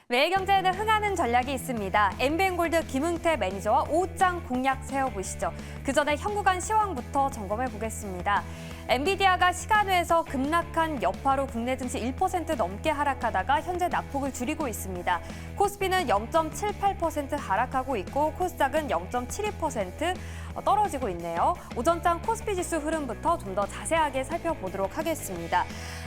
매일경제에는 흥하는 전략이 있습니다. MBN골드 김흥태 매니저와 5장 공략 세워보시죠. 그 전에 현구간 시황부터 점검해 보겠습니다. 엔비디아가 시간외에서 급락한 여파로 국내 증시 1% 넘게 하락하다가 현재 낙폭을 줄이고 있습니다. 코스피는 0.78% 하락하고 있고 코스닥은 0.72% 떨어지고 있네요. 오전장 코스피 지수 흐름부터 좀 더 자세하게 살펴보도록 하겠습니다.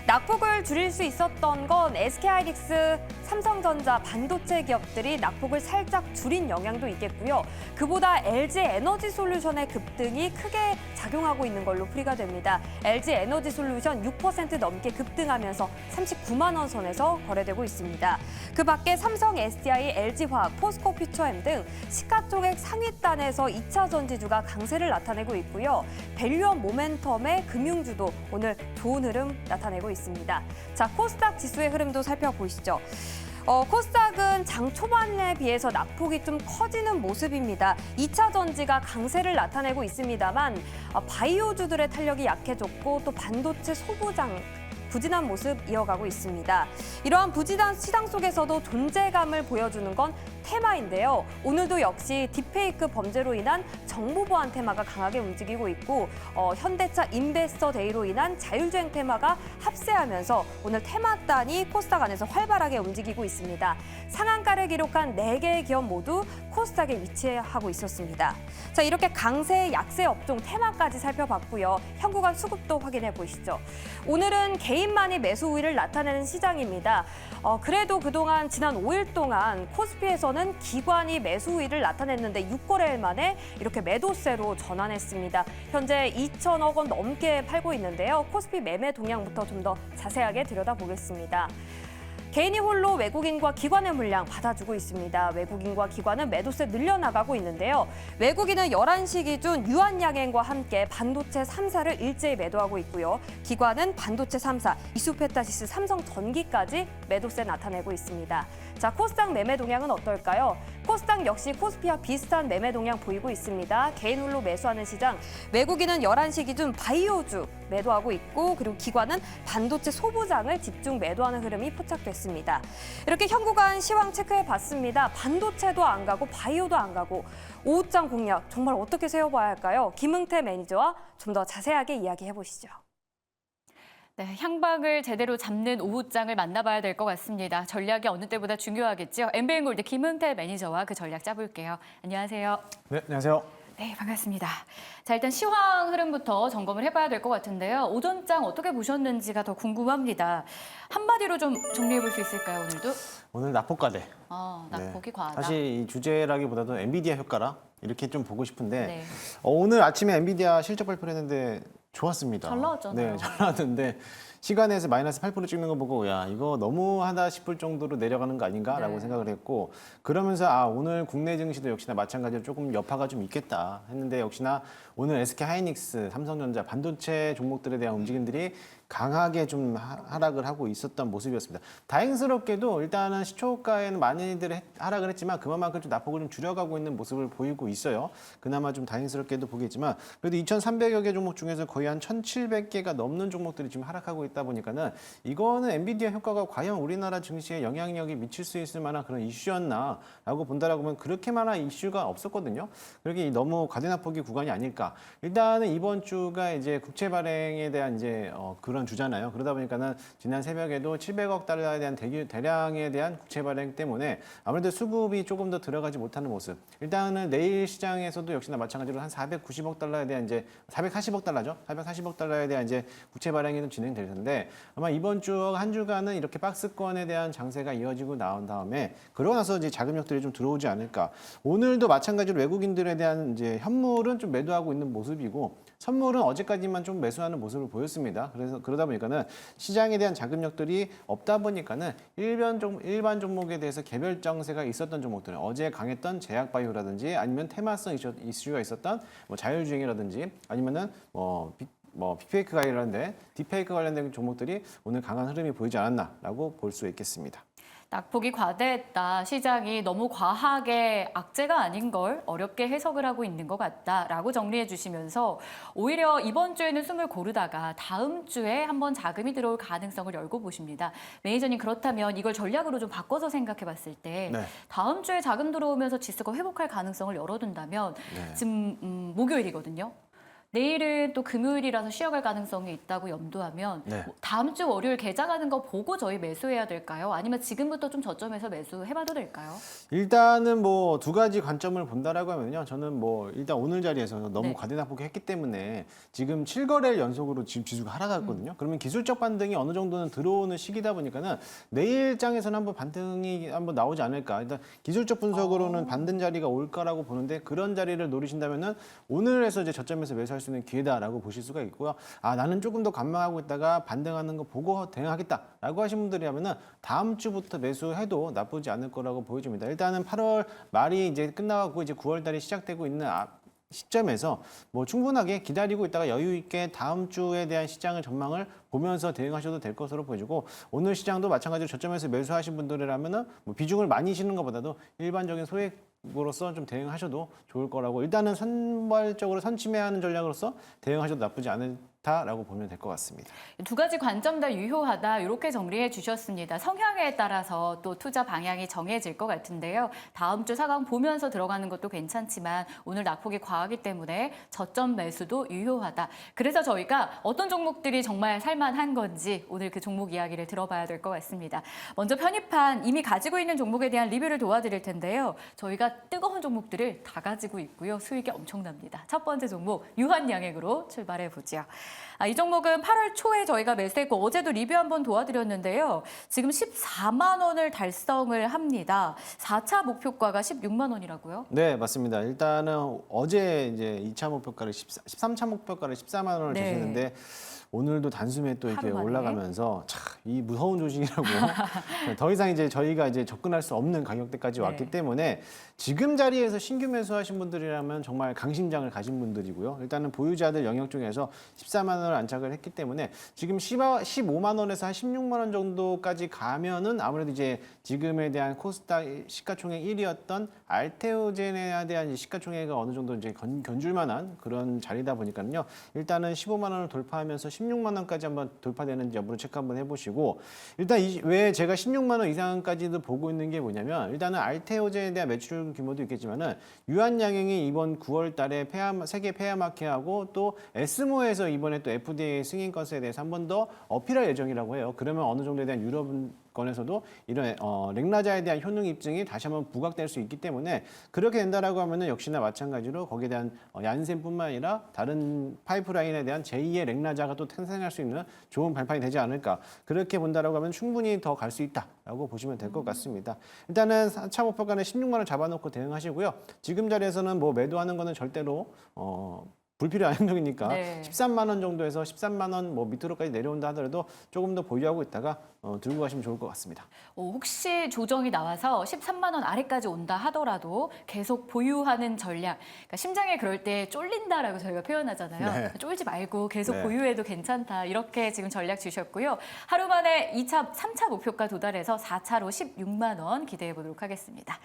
낙폭을 줄일 수 있었던 건 SK하이닉스, 삼성전자, 반도체 기업들이 낙폭을 살짝 줄인 영향도 있겠고요. 그보다 LG에너지솔루션의 급등이 크게 작용하고 있는 걸로 풀이가 됩니다. LG에너지솔루션 6% 넘게 급등하면서 39만 원 선에서 거래되고 있습니다. 그 밖에 삼성, SDI, LG화학, 포스코퓨처엠 등 시가총액 상위단에서 2차 전지주가 강세를 나타내고 있고요. 밸류업 모멘텀의 금융주도 오늘 좋은 흐름 나타내고 있습니다. 자, 코스닥 지수의 흐름도 살펴보시죠. 코스닥은 장 초반에 비해서 낙폭이 좀 커지는 모습입니다. 2차 전지가 강세를 나타내고 있습니다만 바이오주들의 탄력이 약해졌고 또 반도체 소부장 부진한 모습 이어가고 있습니다. 이러한 부진한 시장 속에서도 존재감을 보여주는 건 테마인데요. 오늘도 역시 딥페이크 범죄로 인한 정보 보안 테마가 강하게 움직이고 있고 현대차 인베스터 데이로 인한 자율주행 테마가 합세하면서 오늘 테마단이 코스닥 안에서 활발하게 움직이고 있습니다. 상한가를 기록한 4개의 기업 모두 코스닥에 위치하고 있었습니다. 자, 이렇게 강세, 약세 업종 테마까지 살펴봤고요. 현구간 수급도 확인해 보시죠. 오늘은 개인만이 매수 우위를 나타내는 시장입니다. 그래도 그동안 지난 5일 동안 코스피에서는 기관이 매수 우위를 나타냈는데 6거래일 만에 이렇게 매도세로 전환했습니다. 현재 2천억 원 넘게 팔고 있는데요. 코스피 매매 동향부터 좀 더 자세하게 들여다보겠습니다. 개인이 홀로 외국인과 기관의 물량 받아주고 있습니다. 외국인과 기관은 매도세 늘려나가고 있는데요. 외국인은 11시 기준 유한양행과 함께 반도체 3사를 일제히 매도하고 있고요. 기관은 반도체 3사, 이수페타시스, 삼성전기까지 매도세 나타내고 있습니다. 자, 코스닥 매매 동향은 어떨까요? 코스닥 역시 코스피와 비슷한 매매 동향 보이고 있습니다. 개인 홀로 매수하는 시장, 외국인은 11시 기준 바이오주 매도하고 있고 그리고 기관은 반도체 소부장을 집중 매도하는 흐름이 포착됐습니다. 이렇게 현구간 시황 체크해봤습니다. 반도체도 안 가고 바이오도 안 가고 5장 공략 정말 어떻게 세워봐야 할까요? 김흥태 매니저와 좀 더 자세하게 이야기해보시죠. 네, 향방을 제대로 잡는 오후장을 만나봐야 될 것 같습니다. 전략이 어느 때보다 중요하겠죠. MBN골드 김흥태 매니저와 그 전략 짜볼게요. 안녕하세요. 네, 안녕하세요. 네, 반갑습니다. 자, 일단 시황 흐름부터 점검을 해봐야 될 것 같은데요. 오전장 어떻게 보셨는지가 더 궁금합니다. 한마디로 좀 정리해볼 수 있을까요, 오늘도? 오늘 낙폭과대. 낙폭이 과하다. 사실 이 주제라기보다도 엔비디아 효과라 이렇게 좀 보고 싶은데 네. 오늘 아침에 엔비디아 실적 발표를 했는데 좋았습니다. 잘 나왔잖아요. 네, 잘 나왔는데 시간에서 마이너스 8% 찍는 거 보고 야 이거 너무하다 싶을 정도로 내려가는 거 아닌가라고 네. 생각을 했고 그러면서 오늘 국내 증시도 역시나 마찬가지로 조금 여파가 좀 있겠다 했는데 역시나 오늘 SK하이닉스, 삼성전자, 반도체 종목들에 대한 움직임들이 강하게 좀 하락을 하고 있었던 모습이었습니다. 다행스럽게도 일단은 시초가에는 많이들 하락을 했지만 그만큼 좀 낙폭을 좀 줄여가고 있는 모습을 보이고 있어요. 그나마 좀 다행스럽게도 보겠지만 그래도 2,300여 개 종목 중에서 거의 한 1,700개가 넘는 종목들이 지금 하락하고 있다 보니까는 이거는 엔비디아 효과가 과연 우리나라 증시에 영향력이 미칠 수 있을 만한 그런 이슈였나라고 본다라고 하면 그렇게만한 이슈가 없었거든요. 그렇게 너무 과대낙폭의 구간이 아닐까. 일단은 이번 주가 이제 국채 발행에 대한 이제 그런 주잖아요. 그러다 보니까는 지난 새벽에도 700억 달러에 대한 대량에 대한 국채 발행 때문에 아무래도 수급이 조금 더 들어가지 못하는 모습. 일단은 내일 시장에서도 역시나 마찬가지로 한 490억 달러에 대한 이제 440억 달러죠. 440억 달러에 대한 이제 국채 발행이 좀 진행될 텐데 아마 이번 주 한 주간은 이렇게 박스권에 대한 장세가 이어지고 나온 다음에 그러고 나서 이제 자금력들이 좀 들어오지 않을까. 오늘도 마찬가지로 외국인들에 대한 이제 현물은 좀 매도하고 있는 모습이고 선물은 어제까지만 좀 매수하는 모습을 보였습니다. 그래서 그러다 보니까는 시장에 대한 자금력들이 없다 보니까는 일반 종목에 대해서 개별 정세가 있었던 종목들은 어제 강했던 제약바이오라든지 아니면 테마성 이슈가 있었던 뭐 자율주행이라든지 아니면은 빅페이크 관련된 딥페이크 관련된 종목들이 오늘 강한 흐름이 보이지 않았나라고 볼 수 있겠습니다. 낙폭이 과대했다. 시장이 너무 과하게 악재가 아닌 걸 어렵게 해석을 하고 있는 것 같다라고 정리해 주시면서 오히려 이번 주에는 숨을 고르다가 다음 주에 한번 자금이 들어올 가능성을 열고 보십니다. 매니저님 그렇다면 이걸 전략으로 좀 바꿔서 생각해 봤을 때 네. 다음 주에 자금 들어오면서 지수가 회복할 가능성을 열어둔다면 네. 지금 목요일이거든요. 내일은 또 금요일이라서 쉬어갈 가능성이 있다고 염두하면 네. 뭐 다음 주 월요일 개장하는 거 보고 저희 매수해야 될까요? 아니면 지금부터 좀 저점에서 매수해봐도 될까요? 일단은 뭐 두 가지 관점을 본다라고 하면요. 저는 뭐 일단 오늘 자리에서 너무 네. 과대낙폭 했기 때문에 지금 7거래일 연속으로 지금 지수가 하락했거든요. 그러면 기술적 반등이 어느 정도는 들어오는 시기다 보니까는 내일 장에서는 한번 반등이 한번 나오지 않을까. 일단 기술적 분석으로는 반등 자리가 올까라고 보는데 그런 자리를 노리신다면은 오늘에서 이제 저점에서 매수할 수 있는 기회다라고 보실 수가 있고요. 아, 나는 조금 더 관망하고 있다가 반등하는 거 보고 대응하겠다라고 하신 분들이라면은 다음 주부터 매수해도 나쁘지 않을 거라고 보여집니다. 일단은 8월 말이 이제 끝나고 이제 9월 달이 시작되고 있는 시점에서 뭐 충분하게 기다리고 있다가 여유 있게 다음 주에 대한 시장의 전망을 보면서 대응하셔도 될 것으로 보여지고 오늘 시장도 마찬가지로 저점에서 매수하신 분들이라면은 뭐 비중을 많이 쉬는 것보다도 일반적인 소액으로서 좀 대응하셔도 좋을 거라고 일단은 선발적으로 선침해하는 전략으로서 대응하셔도 나쁘지 않다라고 보면 될 것 같습니다. 두 가지 관점 다 유효하다 이렇게 정리해 주셨습니다. 성향에 따라서 또 투자 방향이 정해질 것 같은데요. 다음 주 상황 보면서 들어가는 것도 괜찮지만 오늘 낙폭이 과하기 때문에 저점 매수도 유효하다. 그래서 저희가 어떤 종목들이 정말 살만한 건지 오늘 그 종목 이야기를 들어봐야 될 것 같습니다. 먼저 편입한 이미 가지고 있는 종목에 대한 리뷰를 도와드릴 텐데요. 저희가 뜨거운 종목들을 다 가지고 있고요. 수익이 엄청납니다. 첫 번째 종목 유한양액으로 출발해 보죠. 이 종목은 8월 초에 저희가 매수했고 어제도 리뷰 한번 도와드렸는데요. 지금 14만 원을 달성을 합니다. 4차 목표가가 16만 원이라고요? 네, 맞습니다. 일단은 어제 이제 2차 목표가를 13차 목표가를 14만 원을 네. 주시는데 오늘도 단숨에 또 이렇게 하루 만에. 올라가면서 참 이 무서운 조직이라고 더 이상 이제 저희가 이제 접근할 수 없는 가격대까지 왔기 네. 때문에 지금 자리에서 신규 매수하신 분들이라면 정말 강심장을 가진 분들이고요. 일단은 보유자들 영역 중에서 14만 원을 안착을 했기 때문에 지금 15만 원에서 한 16만 원 정도까지 가면은 아무래도 이제 지금에 대한 코스닥 시가총액 1위였던 알테오젠에 대한 시가총액이 어느 정도 이제 견줄 만한 그런 자리다 보니까요. 일단은 15만 원을 돌파하면서 16만 원까지 한번 돌파되는지 여부를 체크 한번 해보시고 일단 왜 제가 16만 원 이상까지도 보고 있는 게 뭐냐면 일단은 알테오젠에 대한 매출 규모도 있겠지만은 유한양행이 이번 9월 달에 세계 폐암학회하고 또 에스모에서 이번에 또 FDA 승인 건에 대해서 한 번 더 어필할 예정이라고 해요. 그러면 어느 정도에 대한 유럽권에서도 이런 렉나자에 대한 효능 입증이 다시 한번 부각될 수 있기 때문에 그렇게 된다라고 하면은 역시나 마찬가지로 거기에 대한 얀센뿐만 아니라 다른 파이프라인에 대한 제2의 렉나자가 또 탄생할 수 있는 좋은 발판이 되지 않을까 그렇게 본다라고 하면 충분히 더 갈 수 있다라고 보시면 될 것 같습니다. 일단은 4차 목표가는 16만 원 잡아놓고 대응하시고요. 지금 자리에서는 뭐 매도하는 거는 절대로 불필요한 행동이니까 네. 13만 원 정도에서 13만 원 뭐 밑으로까지 내려온다 하더라도 조금 더 보유하고 있다가 들고 가시면 좋을 것 같습니다. 혹시 조정이 나와서 13만 원 아래까지 온다 하더라도 계속 보유하는 전략. 그러니까 심장에 그럴 때 쫄린다라고 저희가 표현하잖아요. 네. 쫄지 말고 계속 네. 보유해도 괜찮다. 이렇게 지금 전략 주셨고요. 하루 만에 2차, 3차 목표가 도달해서 4차로 16만 원 기대해 보도록 하겠습니다.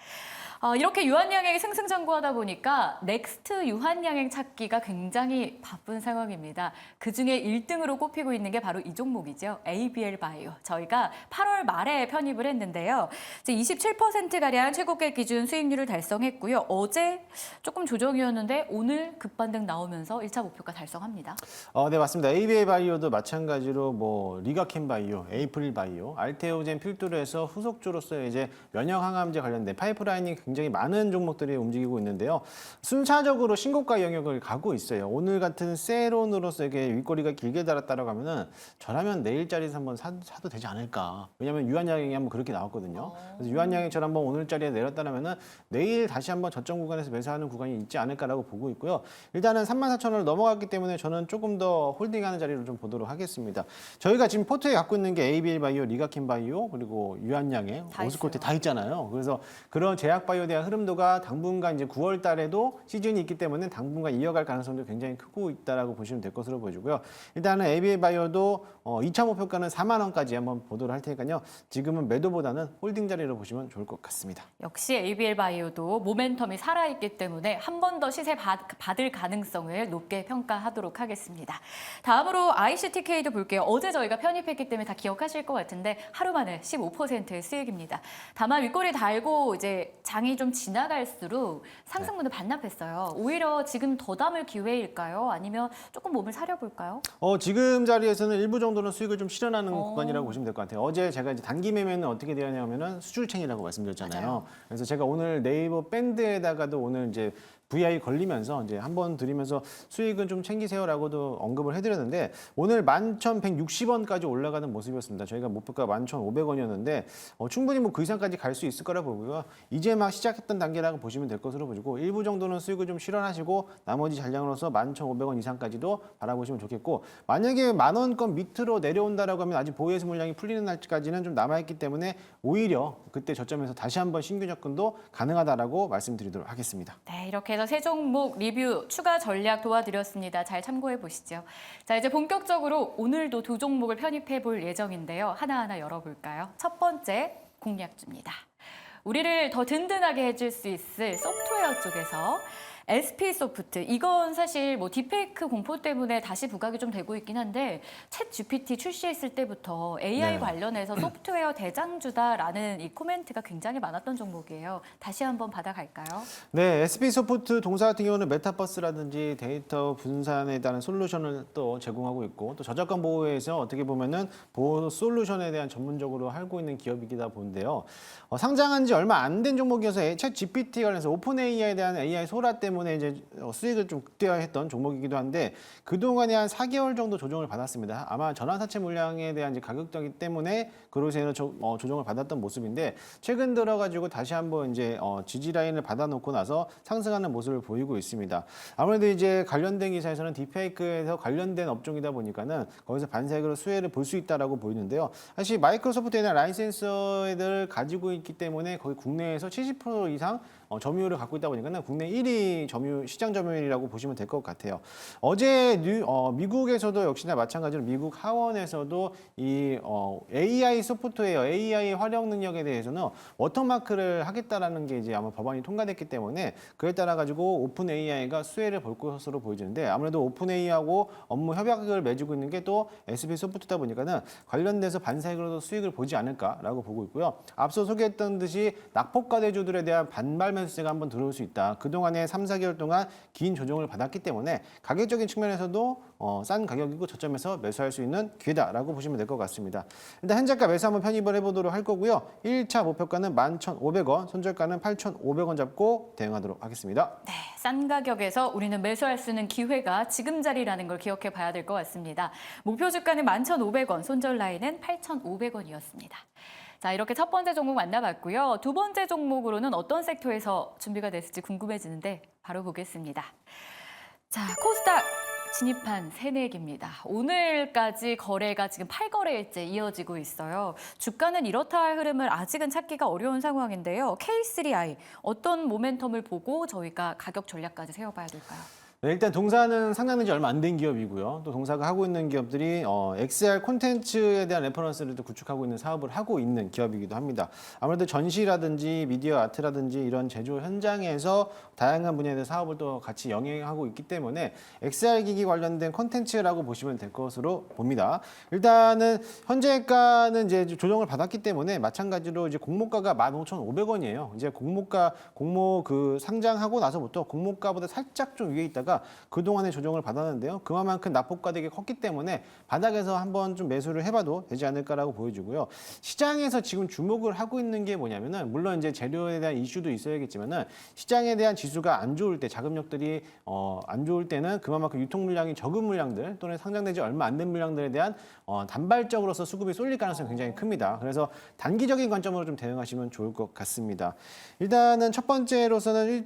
이렇게 유한양행이 승승장구하다 보니까 넥스트 유한양행 찾기가 굉장히 바쁜 상황입니다. 그중에 1등으로 꼽히고 있는 게 바로 이 종목이죠. ABL 바이오. 저희가 8월 말에 편입을 했는데요. 이제 27%가량 최고가 기준 수익률을 달성했고요. 어제 조금 조정이었는데 오늘 급반등 나오면서 1차 목표가 달성합니다. 네, 맞습니다. ABA 바이오도 마찬가지로 뭐 리가켄 바이오, 에이프릴 바이오, 알테오젠 필두로해서 후속주로서 이제 면역 항암제 관련된 파이프라인이 굉장히 많은 종목들이 움직이고 있는데요. 순차적으로 신고가 영역을 가고 있어요. 오늘 같은 세론으로서 이게 윗꼬리가 길게 달았다라고 하면은 저라면 내일자리에서 한번 사도 되지 않을까. 왜냐하면 유한양행이 한번 그렇게 나왔거든요. 그래서 유한양행처럼 한번 오늘자리에 내렸다라면은 내일 다시 한번 저점 구간에서 매수하는 구간이 있지 않을까라고 보고 있고요. 일단은 34,000원을 넘어갔기 때문에 저는 조금 더 홀딩하는 자리로 좀 보도록 하겠습니다. 저희가 지금 포트에 갖고 있는 게 ABL 바이오, 리가킨 바이오, 그리고 유한양행, 다 오스코테 있어요. 다 있잖아요. 그래서 그런 제약 바이오에 대한 흐름도가 당분간 이제 9월 달에도 시즌이 있기 때문에 당분간 이어갈 가능성도 굉장히 크고 있다라고 보시면 될 것으로 보여지고요. 일단은 ABL 바이오도 2차 목표가는 4만 원까지 한번 보도록 할 테니까요. 지금은 매도보다는 홀딩 자리로 보시면 좋을 것 같습니다. 역시 ABL 바이오도 모멘텀이 살아있기 때문에 한 번 더 시세 받을 가능성을 높게 평가하도록 하겠습니다. 다음으로 ICTK도 볼게요. 어제 저희가 편입했기 때문에 다 기억하실 것 같은데 하루 만에 15%의 수익입니다. 다만 윗꼬리 달고 이제 장이 좀 지나갈수록 상승분을 반납했어요. 오히려 지금 더 담을 기회일까요? 아니면 조금 몸을 사려볼까요? 지금 자리에서는 일부 정도는 수익을 좀 실현하는 구간이라고 보시면 될 것 같아요. 어제 제가 이제 단기 매매는 어떻게 되었냐면은 수출챙이라고 말씀드렸잖아요. 맞아요. 그래서 제가 오늘 네이버 밴드에다가도 오늘 이제 VI 걸리면서 이제 한번 드리면서 수익은 좀 챙기세요라고도 언급을 해드렸는데 오늘 11,160원까지 올라가는 모습이었습니다. 저희가 목표가 11,500원이었는데 충분히 뭐 그 이상까지 갈 수 있을 거라 보고요. 이제 막 시작했던 단계라고 보시면 될 것으로 보이고 일부 정도는 수익을 좀 실현하시고 나머지 잔량으로서 11,500원 이상까지도 바라보시면 좋겠고 만약에 10,000원권 밑으로 내려온다라고 하면 아직 보유해서 물량이 풀리는 날까지는 좀 남아있기 때문에 오히려 그때 저점에서 다시 한번 신규 접근도 가능하다라고 말씀드리도록 하겠습니다. 네, 이렇게 해서 세 종목 리뷰 추가 전략 도와드렸습니다. 잘 참고해 보시죠. 자, 이제 본격적으로 오늘도 두 종목을 편입해 볼 예정인데요. 하나하나 열어볼까요? 첫 번째 공략주입니다. 우리를 더 든든하게 해줄 수 있을 소프트웨어 쪽에서 SP소프트, 이건 사실 뭐 딥페이크 공포 때문에 다시 부각이 좀 되고 있긴 한데 챗 GPT 출시했을 때부터 AI 네. 관련해서 소프트웨어 대장주다라는 이 코멘트가 굉장히 많았던 종목이에요. 다시 한번 받아갈까요? 네, SP소프트 동사 같은 경우는 메타버스라든지 데이터 분산에 대한 솔루션을 또 제공하고 있고 또 저작권 보호에서 어떻게 보면은 보호 솔루션에 대한 전문적으로 하고 있는 기업이기다 보는데요. 상장한 지 얼마 안 된 종목이어서 챗 GPT 관련해서 오픈 AI에 대한 AI 소라 때문에 이제 수익을 좀 극대화했던 종목이기도 한데 그동안에 한 4개월 정도 조정을 받았습니다. 아마 전환사채 물량에 대한 이제 가격대기 때문에 그로 인해서 조정을 받았던 모습인데 최근 들어가지고 다시 한번 이제 지지 라인을 받아놓고 나서 상승하는 모습을 보이고 있습니다. 아무래도 이제 관련된 기사에서는 딥페이크에서 관련된 업종이다 보니까는 거기서 반색으로 수혜를 볼 수 있다라고 보이는데요. 사실 마이크로소프트에 대한 라이센서를 가지고 있기 때문에 거의 국내에서 70% 이상 점유율을 갖고 있다 보니까 국내 1위 시장 점유율이라고 보시면 될 것 같아요. 어제 미국에서도 역시나 마찬가지로 미국 하원에서도 이 AI 소프트웨어, AI 활용 능력에 대해서는 워터마크를 하겠다라는 게 이제 아마 법안이 통과됐기 때문에 그에 따라 가지고 오픈 AI가 수혜를 볼 것으로 보이는데 아무래도 오픈 AI하고 업무 협약을 맺고 있는 게 또 SB 소프트다 보니까는 관련돼서 반사익으로도 수익을 보지 않을까라고 보고 있고요. 앞서 소개했던 듯이 낙폭과대주들에 대한 반발 매수세가 한번 들어올 수 있다. 그동안에 3, 4개월 동안 긴 조정을 받았기 때문에 가격적인 측면에서도 싼 가격이고 저점에서 매수할 수 있는 기회다라고 보시면 될 것 같습니다. 일단 현재가 매수 한번 편입을 해보도록 할 거고요. 1차 목표가는 11,500원, 손절가는 8,500원 잡고 대응하도록 하겠습니다. 네, 싼 가격에서 우리는 매수할 수 있는 기회가 지금 자리라는 걸 기억해 봐야 될 것 같습니다. 목표 주가는 11,500원, 손절 라인은 8,500원이었습니다. 자, 이렇게 첫 번째 종목 만나봤고요. 두 번째 종목으로는 어떤 섹터에서 준비가 됐을지 궁금해지는데 바로 보겠습니다. 자, 코스닥 진입한 새내기입니다. 오늘까지 거래가 지금 8거래일째 이어지고 있어요. 주가는 이렇다 할 흐름을 아직은 찾기가 어려운 상황인데요. K3i 어떤 모멘텀을 보고 저희가 가격 전략까지 세워봐야 될까요? 네, 일단 동사는 상장된 지 얼마 안 된 기업이고요. 또 동사가 하고 있는 기업들이 XR 콘텐츠에 대한 레퍼런스를 또 구축하고 있는 사업을 하고 있는 기업이기도 합니다. 아무래도 전시라든지 미디어 아트라든지 이런 제조 현장에서 다양한 분야에 대한 사업을 또 같이 영행하고 있기 때문에 XR 기기 관련된 콘텐츠라고 보시면 될 것으로 봅니다. 일단은 현재가는 이제 조정을 받았기 때문에 마찬가지로 이제 공모가가 15,500원이에요. 이제 공모 그 상장하고 나서부터 공모가보다 살짝 좀 위에 있다가 그동안에 조정을 받았는데요. 그만큼 납폭가되게 컸기 때문에 바닥에서 한번 좀 매수를 해봐도 되지 않을까라고 보여지고요. 시장에서 지금 주목을 하고 있는 게 뭐냐면은 물론 이제 재료에 대한 이슈도 있어야겠지만은 시장에 대한 지수가 안 좋을 때 자금력들이 안 좋을 때는 그만큼 유통 물량이 적은 물량들 또는 상장되지 얼마 안 된 물량들에 대한 단발적으로서 수급이 쏠릴 가능성이 굉장히 큽니다. 그래서 단기적인 관점으로 좀 대응하시면 좋을 것 같습니다. 일단은 첫 번째로서는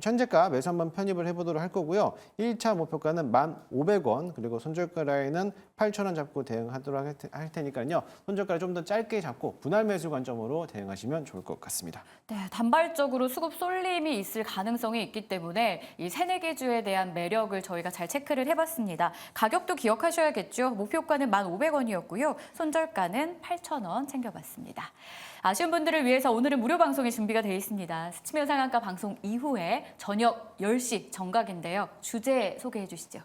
현재가 매수 한번 편입을 해보도록 할 거고요. 하고요. 1차 목표가는 1,500원, 그리고 손절가 라인은 8,000원 잡고 대응하도록 할 테니까요. 손절가를 좀 더 짧게 잡고 분할 매수 관점으로 대응하시면 좋을 것 같습니다. 네, 단발적으로 수급 쏠림이 있을 가능성이 있기 때문에 이 새내기 주에 대한 매력을 저희가 잘 체크를 해봤습니다. 가격도 기억하셔야겠죠. 목표가는 1,500원이었고요. 손절가는 8,000원 챙겨봤습니다. 아쉬운 분들을 위해서 오늘은 무료 방송이 준비가 되어 있습니다. 스치면 상한가 방송 이후에 저녁 10시 정각인데요. 주제 소개해 주시죠.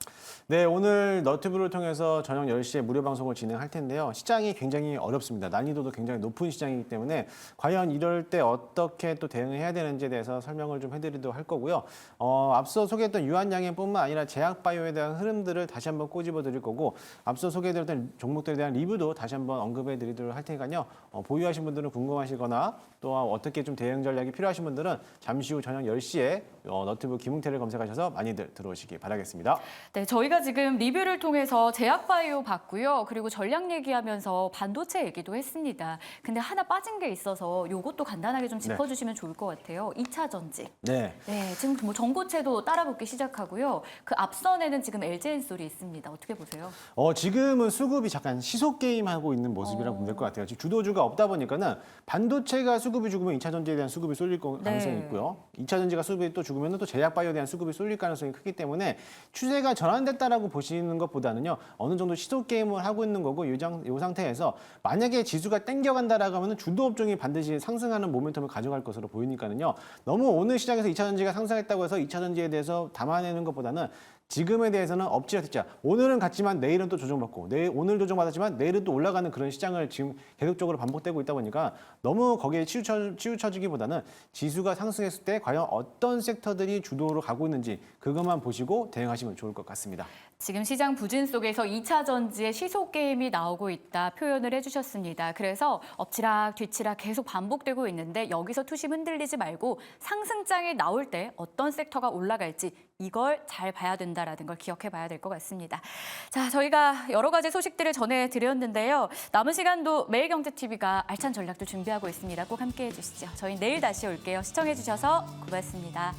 네, 오늘 너튜브를 통해서 저녁 10시에 무료 방송을 진행할 텐데요. 시장이 굉장히 어렵습니다. 난이도도 굉장히 높은 시장이기 때문에 과연 이럴 때 어떻게 또 대응을 해야 되는지에 대해서 설명을 좀 해드리도록 할 거고요. 앞서 소개했던 유한양행뿐만 아니라 제약바이오에 대한 흐름들을 다시 한번 꼬집어 드릴 거고, 앞서 소개해드렸던 종목들에 대한 리뷰도 다시 한번 언급해 드리도록 할 테니까요. 보유하신 분들은 궁금하시거나 또 어떻게 좀 대응 전략이 필요하신 분들은 잠시 후 저녁 10시에 너튜브 김웅태를 검색하셔서 많이들 들어오시기 바라겠습니다. 네, 저희가 지금 리뷰를 통해서 제약바이오 봤고요. 그리고 전략 얘기하면서 반도체 얘기도 했습니다. 근데 하나 빠진 게 있어서 이것도 간단하게 좀 짚어주시면 좋을 것 같아요. 2차 전지. 네. 네, 지금 뭐 전고체도 따라붙기 시작하고요. 그 앞선에는 지금 LG엔솔이 있습니다. 어떻게 보세요? 지금은 수급이 잠깐 시속 게임하고 있는 모습이라고 보면 될 것 같아요. 지금 주도주가 없다 보니까는 반도체가 수급이 죽으면 2차 전지에 대한 수급이 쏠릴 가능성이 있고요. 2차 전지가 수급이 또 죽으면 또 제약바이오에 대한 수급이 쏠릴 가능성이 크기 때문에 추세가 전환됐다라고 보시는 것보다는요. 어느 정도 시속 게임을 하고 있는 거고 이 상태에서 만약에 지수가 땡겨간다라고 하면 주도 업종이 반드시 상승하는 모멘텀을 가져갈 것으로 보이니까는요. 너무 오늘 시장에서 2차 전지가 상승했다고 해서 2차 전지에 대해서 담아내는 것보다는 지금에 대해서는 엎치락뒤치락. 오늘은 갔지만 내일은 또 조정받고, 오늘 조정받았지만 내일은 또 올라가는 그런 시장을 지금 계속적으로 반복되고 있다 보니까 너무 거기에 치우쳐지기보다는 지수가 상승했을 때 과연 어떤 섹터들이 주도로 가고 있는지 그것만 보시고 대응하시면 좋을 것 같습니다. 지금 시장 부진 속에서 2차 전지의 시속 게임이 나오고 있다 표현을 해주셨습니다. 그래서 엎치락 뒤치락 계속 반복되고 있는데 여기서 투심 흔들리지 말고 상승장이 나올 때 어떤 섹터가 올라갈지 이걸 잘 봐야 된다라는 걸 기억해 봐야 될 것 같습니다. 자, 저희가 여러 가지 소식들을 전해드렸는데요. 남은 시간도 매일경제TV가 알찬 전략도 준비하고 있습니다. 꼭 함께해 주시죠. 저희 내일 다시 올게요. 시청해 주셔서 고맙습니다.